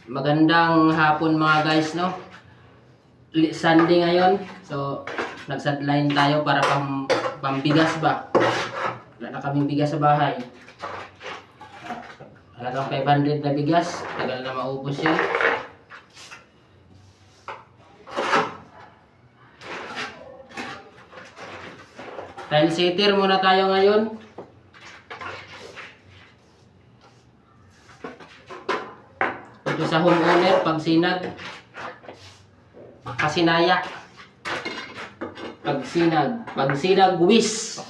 Magandang hapon mga guys, no? Sunday ngayon. So, nagsadline tayo para pambigas ba? Wala na kaming bigas sa bahay. Halagang 500 na bigas. Tagal na maubos yun. Time setter muna tayo ngayon. Ito sa homeowner, pagsinag. Kasinaya. Pagsinag, wis.